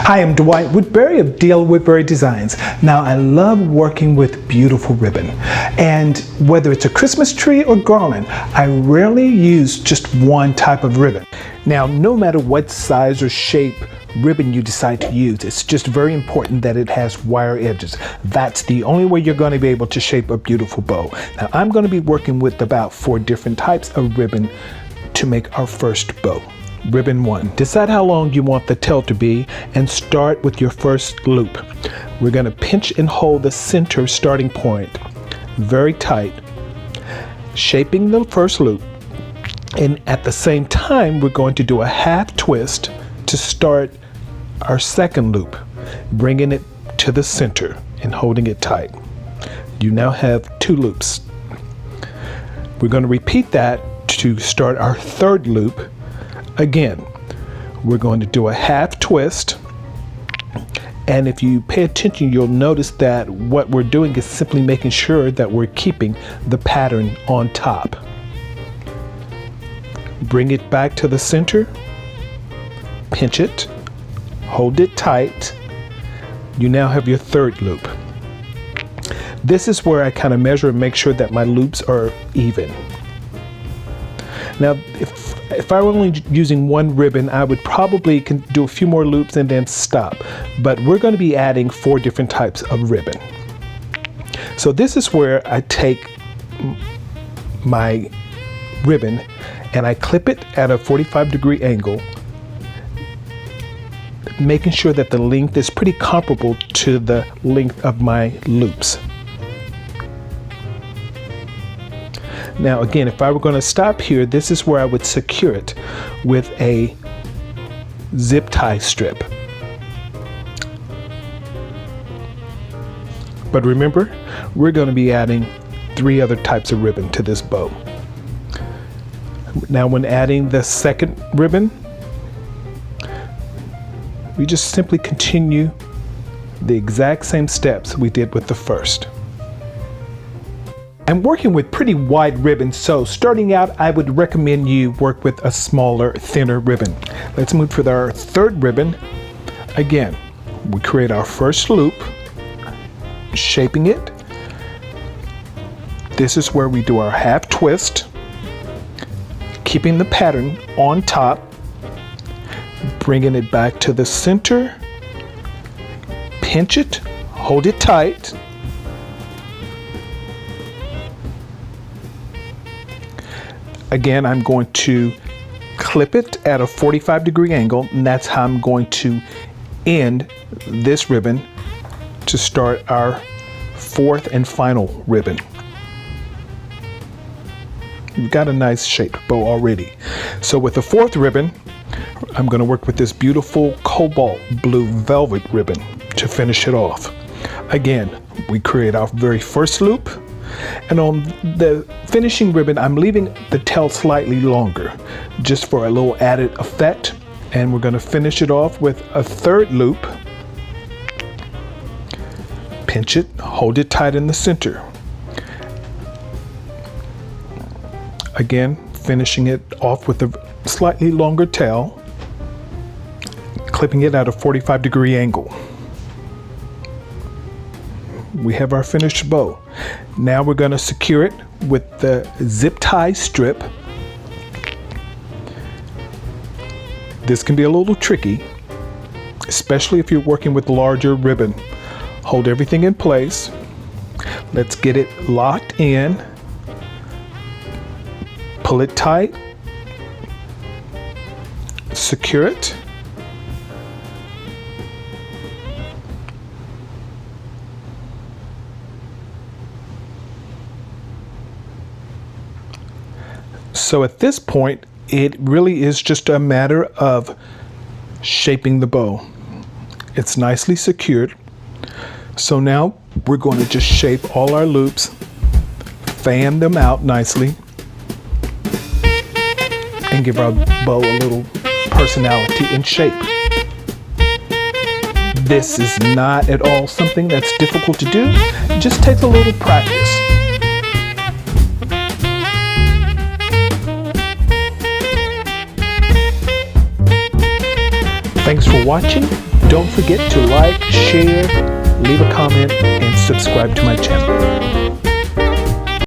Hi, I'm Dwight Woodbury of DL Woodbury Designs. Now, I love working with beautiful ribbon. And whether it's a Christmas tree or garland, I rarely use just one type of ribbon. Now, no matter what size or shape ribbon you decide to use, it's just very important that it has wire edges. That's the only way you're going to be able to shape a beautiful bow. Now, I'm going to be working with about 4 different types of ribbon to make our first bow. Ribbon 1. Decide how long you want the tail to be and start with your first loop. We're going to pinch and hold the center starting point very tight, shaping the first loop, and at the same time we're going to do a half twist to start our second loop, bringing it to the center and holding it tight. You now have 2 loops. We're going to repeat that to start our third loop. Again, we're going to do a half twist, and if you pay attention, you'll notice that what we're doing is simply making sure that we're keeping the pattern on top. Bring it back to the center, pinch it, hold it tight. You now have your third loop. This is where I kind of measure and make sure that my loops are even. Now, if I were only using one ribbon, I would probably do a few more loops and then stop. But we're going to be adding 4 different types of ribbon. So this is where I take my ribbon and I clip it at a 45-degree angle, making sure that the length is pretty comparable to the length of my loops. Now again, if I were going to stop here, this is where I would secure it with a zip tie strip. But remember, we're going to be adding 3 other types of ribbon to this bow. Now when adding the second ribbon, we just simply continue the exact same steps we did with the first. I'm working with pretty wide ribbon, so starting out I would recommend you work with a smaller, thinner ribbon. Let's move for our third ribbon. Again, we create our first loop, shaping it. This is where we do our half twist, keeping the pattern on top, bringing it back to the center, pinch it, hold it tight. Again, I'm going to clip it at a 45-degree angle, and that's how I'm going to end this ribbon to start our 4th and final ribbon. We've got a nice shaped bow already. So with the 4th ribbon, I'm going to work with this beautiful cobalt blue velvet ribbon to finish it off. Again, we create our very first loop, and on the finishing ribbon, I'm leaving the tail slightly longer, just for a little added effect. And we're going to finish it off with a third loop. Pinch it, hold it tight in the center. Again, finishing it off with a slightly longer tail, clipping it at a 45-degree angle. We have our finished bow. Now we're going to secure it with the zip tie strip. This can be a little tricky, especially if you're working with larger ribbon. Hold everything in place. Let's get it locked in. Pull it tight. Secure it. So at this point, it really is just a matter of shaping the bow. It's nicely secured. So now we're going to just shape all our loops, fan them out nicely, and give our bow a little personality and shape. This is not at all something that's difficult to do. It just takes a little practice. Thanks for watching. Don't forget to like, share, leave a comment, and subscribe to my channel.